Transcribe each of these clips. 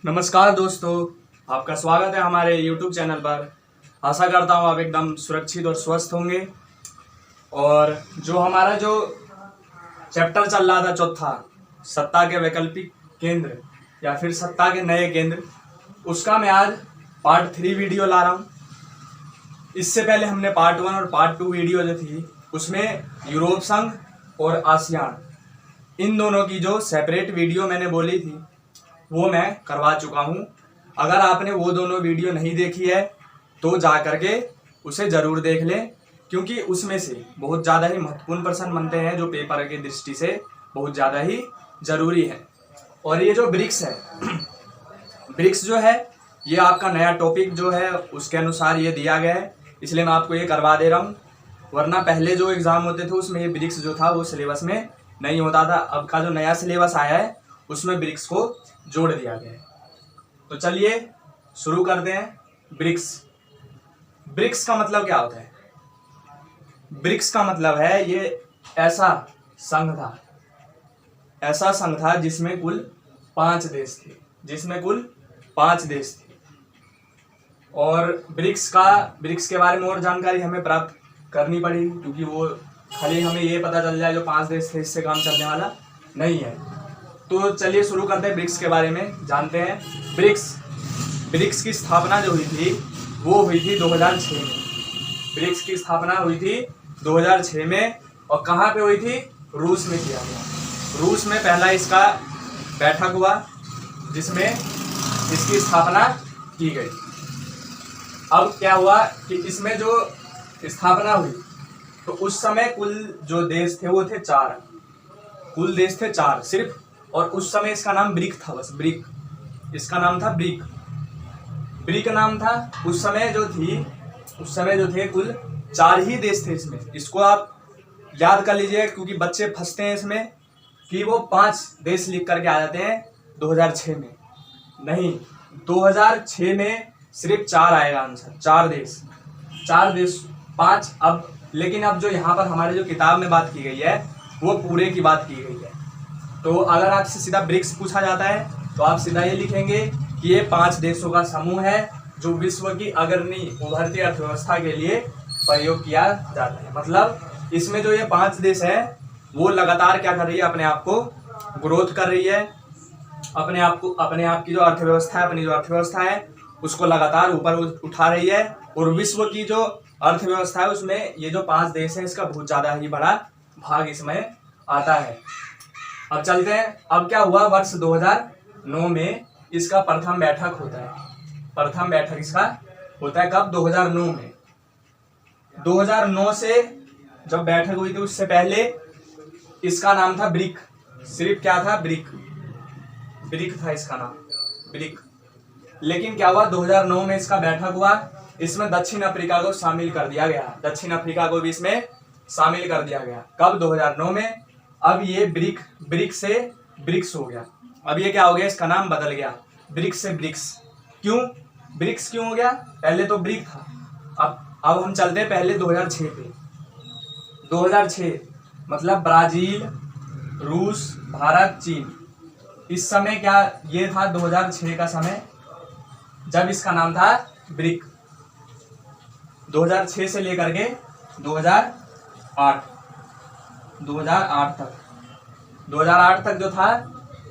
नमस्कार दोस्तों, आपका स्वागत है हमारे YouTube चैनल पर। आशा करता हूँ आप एकदम सुरक्षित और स्वस्थ होंगे। और जो हमारा चैप्टर चल रहा था चौथा, सत्ता के वैकल्पिक केंद्र या फिर सत्ता के नए केंद्र, उसका मैं आज पार्ट 3 वीडियो ला रहा हूँ। इससे पहले हमने पार्ट 1 और पार्ट 2 वीडियो जो थी उसमें यूरोप संघ और आसियान, इन दोनों की जो सेपरेट वीडियो मैंने बोली थी वो मैं करवा चुका हूँ। अगर आपने वो दोनों वीडियो नहीं देखी है तो जा करके उसे ज़रूर देख लें, क्योंकि उसमें से बहुत ज़्यादा ही महत्वपूर्ण प्रश्न बनते हैं जो पेपर की दृष्टि से बहुत ज़्यादा ही ज़रूरी है। और ये जो ब्रिक्स है ब्रिक्स जो है ये आपका नया टॉपिक जो है उसके अनुसार ये दिया गया है, इसलिए मैं आपको ये करवा दे रहा हूँ। वरना पहले जो एग्ज़ाम होते थे उसमें ये ब्रिक्स जो था वो सिलेबस में नहीं होता था। अब का जो नया सिलेबस आया है उसमें ब्रिक्स को जोड़ दिया गया है। तो चलिए शुरू करते हैं। ब्रिक्स का मतलब क्या होता है? ब्रिक्स का मतलब है ये ऐसा संघ था जिसमें कुल 5 देश थे। और ब्रिक्स के बारे में और जानकारी हमें प्राप्त करनी पड़ेगी, क्योंकि वो खाली हमें ये पता चल जाए जो 5 देश थे इससे काम चलने वाला नहीं है। तो चलिए शुरू करते हैं, ब्रिक्स के बारे में जानते हैं। ब्रिक्स की स्थापना जो हुई थी वो हुई थी 2006 में। ब्रिक्स की स्थापना हुई थी 2006 में। और कहाँ पे हुई थी? रूस में किया गया। रूस में पहला इसका बैठक हुआ जिसमें इसकी स्थापना की गई। अब क्या हुआ कि इसमें जो स्थापना हुई तो उस समय कुल जो देश थे वो थे 4। कुल देश थे 4 सिर्फ। और उस समय इसका नाम ब्रिक था, बस ब्रिक, इसका नाम था ब्रिक नाम था। उस समय जो थे कुल 4 ही देश थे इसमें। इसको आप याद कर लीजिए, क्योंकि बच्चे फंसते हैं इसमें कि वो 5 देश लिख करके आ जाते हैं 2006 में। नहीं, 2006 में सिर्फ 4 आएगा आंसर। 4 देश 5। अब लेकिन अब जो यहाँ पर हमारे जो किताब में बात की गई है वो पूरे की बात की गई है। तो अगर आपसे सीधा ब्रिक्स पूछा जाता है तो आप सीधा ये लिखेंगे कि ये 5 देशों का समूह है जो विश्व की अग्रणी उभरती अर्थव्यवस्था के लिए प्रयोग किया जाता है। मतलब इसमें जो ये 5 देश है वो लगातार क्या कर रही है? अपने आप को ग्रोथ कर रही है। अपने आप की जो अर्थव्यवस्था है उसको लगातार ऊपर उठा रही है। और विश्व की जो अर्थव्यवस्था है उसमें ये जो 5 देश है इसका बहुत ज़्यादा ही बड़ा भाग इसमें आता है। अब चलते हैं, अब क्या हुआ? वर्ष 2009 में इसका प्रथम बैठक होता है। प्रथम बैठक इसका होता है कब? 2009 में। 2009 से जब बैठक हुई थी उससे पहले इसका नाम था ब्रिक। सिर्फ क्या था? ब्रिक था इसका नाम, ब्रिक। लेकिन क्या हुआ? 2009 में इसका बैठक हुआ, इसमें दक्षिण अफ्रीका को शामिल कर दिया गया। दक्षिण अफ्रीका को भी इसमें शामिल कर दिया गया। कब? 2009 में। अब ये ब्रिक से ब्रिक्स हो गया। अब ये क्या हो गया? इसका नाम बदल गया, ब्रिक्स से ब्रिक्स। क्यों ब्रिक्स क्यों हो गया? पहले तो ब्रिक था। अब हम चलते हैं पहले 2006 पे। 2006 मतलब ब्राजील, रूस, भारत, चीन। इस समय क्या ये था? 2006 का समय जब इसका नाम था ब्रिक। 2006 से लेकर के 2008 तक जो था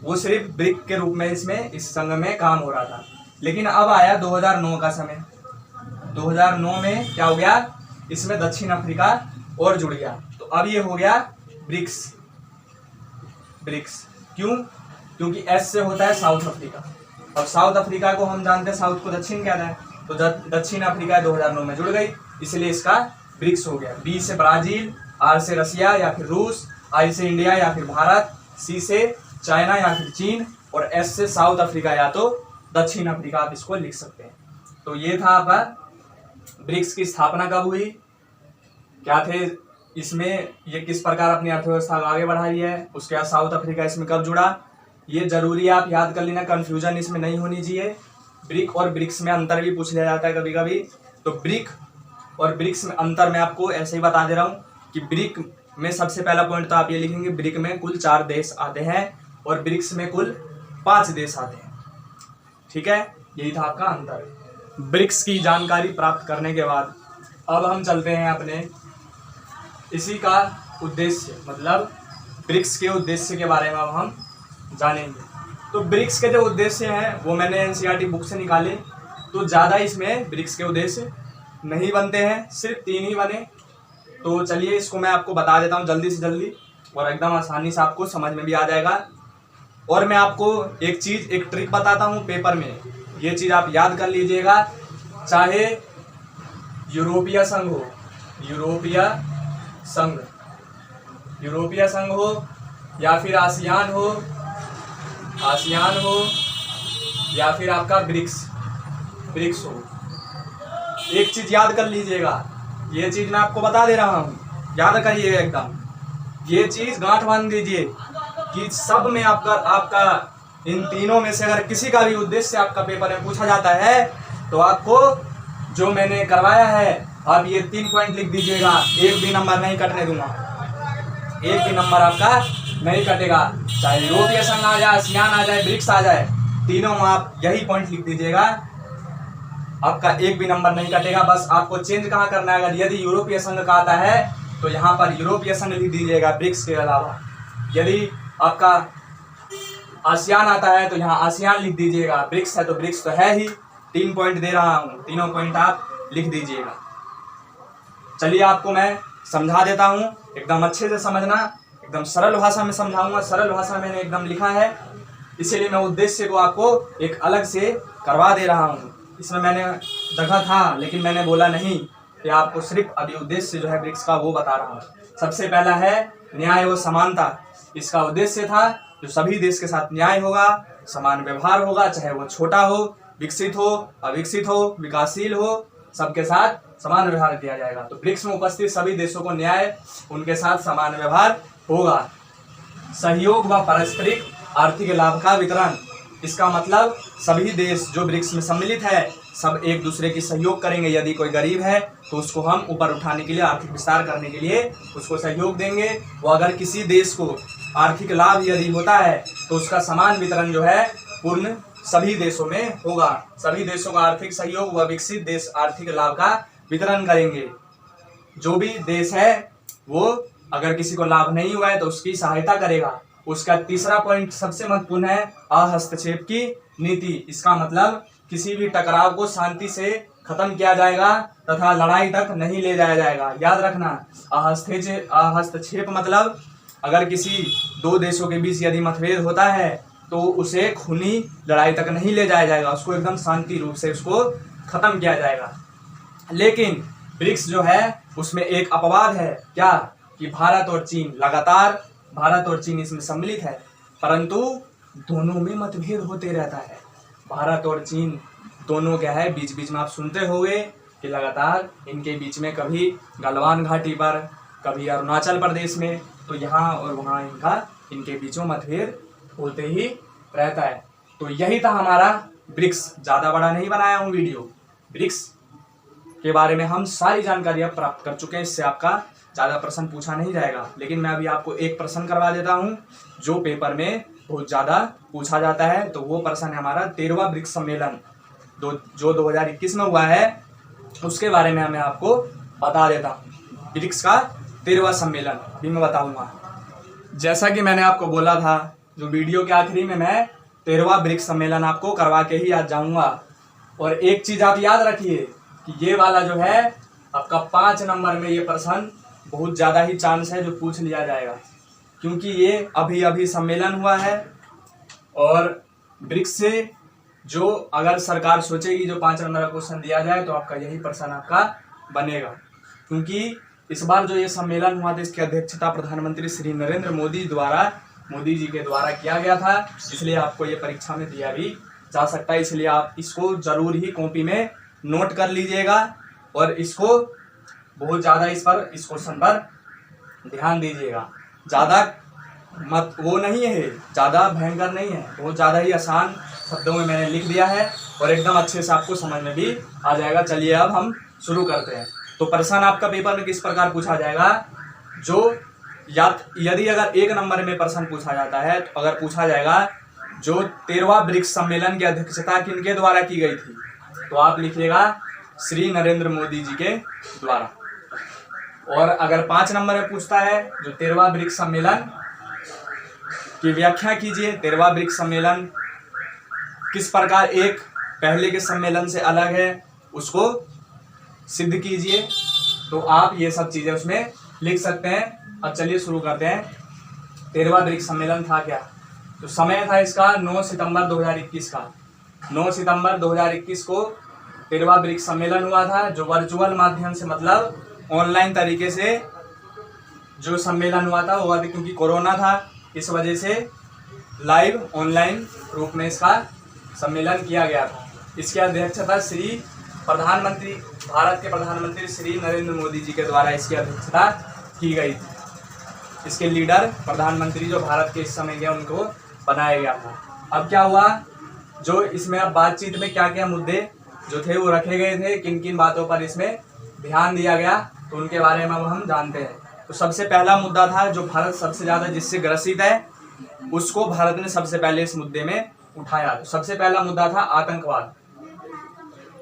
वो सिर्फ ब्रिक के रूप में इसमें इस संघ में काम हो रहा था। लेकिन अब आया 2009 का समय। 2009 में क्या हो गया? इसमें दक्षिण अफ्रीका और जुड़ गया। तो अब ये हो गया ब्रिक्स। क्यों? क्योंकि एस से होता है साउथ अफ्रीका। और साउथ अफ्रीका को हम जानते हैं साउथ को दक्षिण कहते हैं, तो दक्षिण अफ्रीका 2009 में जुड़ गई, इसलिए इसका ब्रिक्स हो गया। बी से ब्राजील, आर से रसिया या फिर रूस, आई से इंडिया या फिर भारत, सी से चाइना या फिर चीन, और एस से साउथ अफ्रीका या तो दक्षिण अफ्रीका, आप इसको लिख सकते हैं। तो ये था आपका ब्रिक्स की स्थापना कब हुई, क्या थे इसमें, ये किस प्रकार अपनी अर्थव्यवस्था को आगे बढ़ा रही है, उसके बाद साउथ अफ्रीका इसमें कब जुड़ा। ये जरूरी है आप याद कर लेना, कंफ्यूजन इसमें नहीं होनी चाहिए। ब्रिक और ब्रिक्स में अंतर भी पूछ लिया जाता है कभी कभी। तो ब्रिक और ब्रिक्स में अंतर मैं आपको ऐसे ही बता दे रहा हूँ कि ब्रिक में सबसे पहला पॉइंट तो आप ये लिखेंगे, ब्रिक में कुल 4 देश आते हैं और ब्रिक्स में कुल 5 देश आते हैं। ठीक है, यही था आपका अंतर। ब्रिक्स की जानकारी प्राप्त करने के बाद अब हम चलते हैं अपने इसी का उद्देश्य, मतलब ब्रिक्स के उद्देश्य के बारे में अब हम जानेंगे। तो ब्रिक्स के जो उद्देश्य हैं वो मैंने एनसीईआरटी बुक से निकाले, तो ज़्यादा इसमें ब्रिक्स के उद्देश्य नहीं बनते हैं, सिर्फ 3 ही बने। तो चलिए इसको मैं आपको बता देता हूँ जल्दी से जल्दी, और एकदम आसानी से आपको समझ में भी आ जाएगा। और मैं आपको एक ट्रिक बताता हूँ पेपर में, ये चीज़ आप याद कर लीजिएगा। चाहे यूरोपीय संघ हो, यूरोपीय संघ हो, या फिर आसियान हो, या फिर आपका ब्रिक्स हो, एक चीज याद कर लीजिएगा। ये चीज मैं आपको बता दे रहा हूँ, याद करिएगा एकदम, ये चीज गांठ बांध दीजिए कि सब में आपका इन तीनों में से अगर किसी का भी उद्देश्य आपका पेपर में पूछा जाता है तो आपको जो मैंने करवाया है आप ये 3 पॉइंट लिख दीजिएगा। एक भी नंबर नहीं कटने दूंगा, एक भी नंबर आपका नहीं कटेगा, चाहे यूरोपीय संघ आ जाए, आसियान आ जाए, ब्रिक्स आ जाए, तीनों में आप यही पॉइंट लिख दीजिएगा, आपका एक भी नंबर नहीं कटेगा। बस आपको चेंज कहाँ करना है, अगर यदि यूरोपीय संघ का आता है तो यहाँ पर यूरोपीय संघ लिख दीजिएगा ब्रिक्स के अलावा। यदि आपका आसियान आता है तो यहाँ आसियान लिख दीजिएगा, ब्रिक्स है तो ब्रिक्स तो है ही। 3 पॉइंट दे रहा हूँ, तीनों पॉइंट आप लिख दीजिएगा। चलिए आपको मैं समझा देता हूँ, एकदम अच्छे से समझना, एकदम सरल भाषा में समझाऊंगा। सरल भाषा मैंने एकदम लिखा है, इसीलिए मैं उद्देश्य को आपको एक अलग से करवा दे रहा हूँ। इसमें मैंने जगह था लेकिन मैंने बोला नहीं कि आपको सिर्फ अभी उद्देश्य जो है ब्रिक्स का वो बता रहा हूँ। सबसे पहला है न्याय व समानता। इसका उद्देश्य था जो सभी देश के साथ न्याय होगा, समान व्यवहार होगा, चाहे वो छोटा हो, विकसित हो, अविकसित हो, विकासशील हो, सबके साथ समान व्यवहार किया जाएगा। तो ब्रिक्स में उपस्थित सभी देशों को न्याय, उनके साथ समान व्यवहार होगा। सहयोग व पारस्परिक आर्थिक लाभ का वितरण। इसका मतलब सभी देश जो ब्रिक्स में सम्मिलित है सब एक दूसरे की सहयोग करेंगे। यदि कोई गरीब है तो उसको हम ऊपर उठाने के लिए, आर्थिक विस्तार करने के लिए उसको सहयोग देंगे। वो अगर किसी देश को आर्थिक लाभ यदि होता है तो उसका समान वितरण जो है पूर्ण सभी देशों में होगा। सभी देशों का आर्थिक सहयोग व विकसित देश आर्थिक लाभ का वितरण करेंगे। जो भी देश है वो अगर किसी को लाभ नहीं हुआ है तो उसकी सहायता करेगा। उसका तीसरा पॉइंट सबसे महत्वपूर्ण है अहस्तक्षेप की नीति। इसका मतलब किसी भी टकराव को शांति से खत्म किया जाएगा तथा लड़ाई तक नहीं ले जाया जाएगा। याद रखना, अहस्तक्षेप मतलब अगर किसी 2 देशों के बीच यदि मतभेद होता है तो उसे खूनी लड़ाई तक नहीं ले जाया जाएगा, उसको एकदम शांति रूप से उसको खत्म किया जाएगा। लेकिन ब्रिक्स जो है उसमें एक अपवाद है, क्या कि भारत और चीन, लगातार भारत और चीन इसमें सम्मिलित है परंतु दोनों में मतभेद होते रहता है। भारत और चीन दोनों क्या है, बीच बीच में आप सुनते होंगे कि लगातार इनके बीच में कभी गलवान घाटी पर, कभी अरुणाचल प्रदेश में, तो यहाँ और वहाँ इनके बीच में मतभेद होते ही रहता है। तो यही था हमारा ब्रिक्स। ज़्यादा बड़ा नहीं बनाया हूँ वीडियो, ब्रिक्स के बारे में हम सारी जानकारियाँ प्राप्त कर चुके हैं, इससे आपका ज़्यादा प्रश्न पूछा नहीं जाएगा। लेकिन मैं अभी आपको एक प्रश्न करवा देता हूँ जो पेपर में बहुत ज़्यादा पूछा जाता है। तो वो प्रश्न है हमारा 13वां ब्रिक्स सम्मेलन जो 2021 में हुआ है, उसके बारे में मैं आपको बता देता हूँ। ब्रिक्स का 13वां सम्मेलन भी मैं बताऊँगा। जैसा कि मैंने आपको बोला था, जो वीडियो के आखिरी में मैं 13वां ब्रिक्स सम्मेलन आपको करवा के ही आज जाऊँगा। और एक चीज़ आप याद रखिए कि ये वाला जो है आपका 5 नंबर में ये प्रश्न बहुत ज़्यादा ही चांस है जो पूछ लिया जाएगा, क्योंकि ये अभी अभी सम्मेलन हुआ है। और ब्रिक्स से जो अगर सरकार सोचेगी जो 5 नंबर का क्वेश्चन दिया जाए तो आपका यही प्रश्न आपका बनेगा, क्योंकि इस बार जो ये सम्मेलन हुआ था इसकी अध्यक्षता प्रधानमंत्री श्री नरेंद्र मोदी जी के द्वारा किया गया था, इसलिए आपको ये परीक्षा में दिया भी जा सकता है। इसलिए आप इसको जरूर ही कॉपी में नोट कर लीजिएगा और इसको बहुत ज़्यादा इस क्वेश्चन पर ध्यान दीजिएगा। ज़्यादा मत वो नहीं है, ज़्यादा भयंकर नहीं है, बहुत ज़्यादा ही आसान शब्दों में मैंने लिख दिया है और एकदम अच्छे से आपको समझ में भी आ जाएगा। चलिए अब हम शुरू करते हैं। तो प्रश्न आपका पेपर में किस प्रकार पूछा जाएगा, जो यदि अगर 1 नंबर में प्रश्न पूछा जाता है तो अगर पूछा जाएगा जो 13वां ब्रिक्स सम्मेलन की अध्यक्षता किनके द्वारा की गई थी? तो आप लिखिएगा श्री नरेंद्र मोदी जी के द्वारा। और अगर 5 नंबर में पूछता है जो 13वां ब्रिक्स सम्मेलन की व्याख्या कीजिए, 13वां ब्रिक्स सम्मेलन किस प्रकार एक पहले के सम्मेलन से अलग है उसको सिद्ध कीजिए। तो आप ये सब चीजें उसमें लिख सकते हैं। अब चलिए शुरू करते हैं। 13वां ब्रिक्स सम्मेलन था क्या? तो समय था इसका 9 सितंबर 2021 का। 9 सितंबर 2021 को 13वां ब्रिक्स सम्मेलन हुआ था, जो वर्चुअल माध्यम से मतलब ऑनलाइन तरीके से जो सम्मेलन हुआ था वो क्योंकि कोरोना था इस वजह से लाइव ऑनलाइन रूप में इसका सम्मेलन किया गया था। इसकी अध्यक्षता भारत के प्रधानमंत्री श्री नरेंद्र मोदी जी के द्वारा इसकी अध्यक्षता की गई थी। इसके लीडर प्रधानमंत्री जो भारत के इस समय के उनको बनाया गया था। अब क्या हुआ, जो इसमें अब बातचीत में क्या क्या मुद्दे जो थे वो रखे गए थे, किन किन बातों पर इसमें ध्यान दिया गया, तो उनके बारे में अब हम जानते हैं। तो सबसे पहला मुद्दा था जो भारत सबसे ज़्यादा जिससे ग्रसित है उसको भारत ने सबसे पहले इस मुद्दे में उठाया। तो सबसे पहला मुद्दा था आतंकवाद।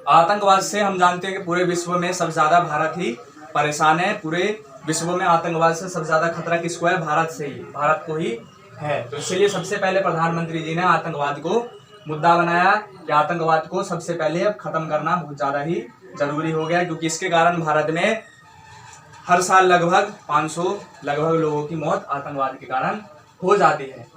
आतंकवाद से हम जानते हैं कि पूरे विश्व में सबसे ज़्यादा भारत ही परेशान है। पूरे विश्व में आतंकवाद से सबसे ज़्यादा खतरा किसको है? भारत से ही, भारत को ही है। तो इसलिए सबसे पहले प्रधानमंत्री जी ने आतंकवाद को मुद्दा बनाया कि आतंकवाद को सबसे पहले अब खत्म करना बहुत ज़्यादा ही जरूरी हो गया, क्योंकि इसके कारण भारत में हर साल लगभग 500 लोगों की मौत आतंकवाद के कारण हो जाती है।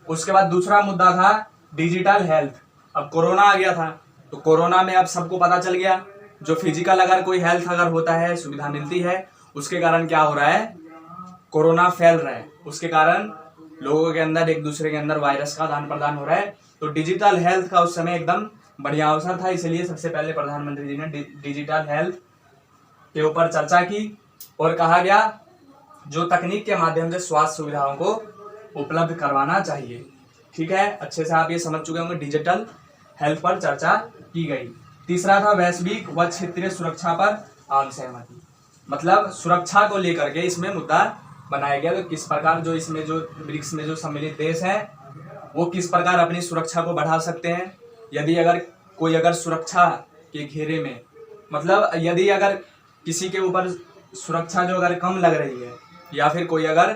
उसके बाद दूसरा मुद्दा था डिजिटल हेल्थ। अब कोरोना आ गया था, तो कोरोना में अब सबको पता चल गया जो फिजिकल अगर कोई हेल्थ अगर होता है, सुविधा मिलती है, उसके कारण क्या हो रहा है, कोरोना फैल रहा है। उसके कारण लोगों के अंदर एक दूसरे के अंदर वायरस का आदान प्रदान हो रहा है। तो डिजिटल हेल्थ का उस समय एकदम बढ़िया अवसर था, इसलिए सबसे पहले प्रधानमंत्री जी ने डिजिटल हेल्थ के ऊपर चर्चा की और कहा गया जो तकनीक के माध्यम से स्वास्थ्य सुविधाओं को उपलब्ध करवाना चाहिए। ठीक है, अच्छे से आप ये समझ चुके होंगे। डिजिटल हेल्थ पर चर्चा की गई। तीसरा था वैश्विक व क्षेत्रीय सुरक्षा पर आम सहमति, मतलब सुरक्षा को लेकर के इसमें मुद्दा बनाया गया। तो किस प्रकार जो इसमें जो ब्रिक्स में जो सम्मिलित देश हैं वो किस प्रकार अपनी सुरक्षा को बढ़ा सकते हैं। यदि अगर कोई अगर सुरक्षा के घेरे में, मतलब यदि अगर किसी के ऊपर सुरक्षा जो अगर कम लग रही है, या फिर कोई अगर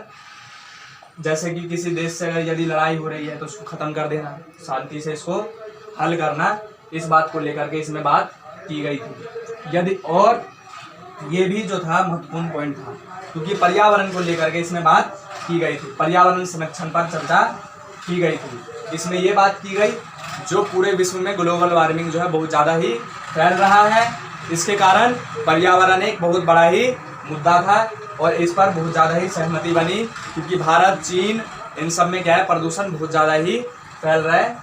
जैसे कि किसी देश से अगर यदि लड़ाई हो रही है तो उसको ख़त्म कर देना, शांति से इसको हल करना, इस बात को लेकर के इसमें बात की गई थी। यदि और ये भी जो था महत्वपूर्ण पॉइंट था, क्योंकि पर्यावरण को लेकर के इसमें बात की गई थी, पर्यावरण संरक्षण पर चर्चा की गई थी। इसमें ये बात की गई जो पूरे विश्व में ग्लोबल वार्मिंग जो है बहुत ज़्यादा ही फैल रहा है, इसके कारण पर्यावरण एक बहुत बड़ा ही मुद्दा था और इस पर बहुत ज़्यादा ही सहमति बनी, क्योंकि भारत, चीन, इन सब में क्या है, प्रदूषण बहुत ज़्यादा ही फैल रहा है,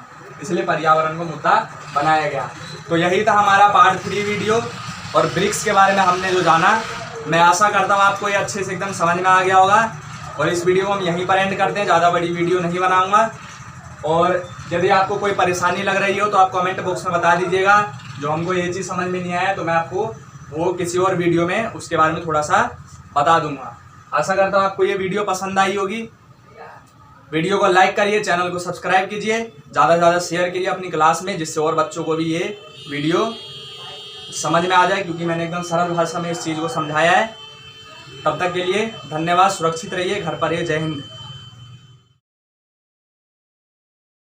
इसलिए पर्यावरण को मुद्दा बनाया गया। तो यही था हमारा पार्ट 3 वीडियो और ब्रिक्स के बारे में हमने जो जाना। मैं आशा करता हूँ आपको ये अच्छे से एकदम समझ में आ गया होगा और इस वीडियो को हम यहीं पर एंड करते हैं, ज़्यादा बड़ी वीडियो नहीं बनाऊँगा। और यदि आपको कोई परेशानी लग रही हो तो आप कमेंट बॉक्स में बता दीजिएगा। जो हमको ये चीज़ समझ में नहीं आया तो मैं आपको वो किसी और वीडियो में उसके बारे में थोड़ा सा बता दूंगा। आशा करता हूँ आपको ये वीडियो पसंद आई होगी। वीडियो को लाइक करिए, चैनल को सब्सक्राइब कीजिए, ज़्यादा से ज़्यादा शेयर कीजिए अपनी क्लास में, जिससे और बच्चों को भी ये वीडियो समझ में आ जाए, क्योंकि मैंने एकदम सरल भाषा में इस चीज़ को समझाया है। तब तक के लिए धन्यवाद। सुरक्षित रहिए, घर पर रहिए। जय हिंद।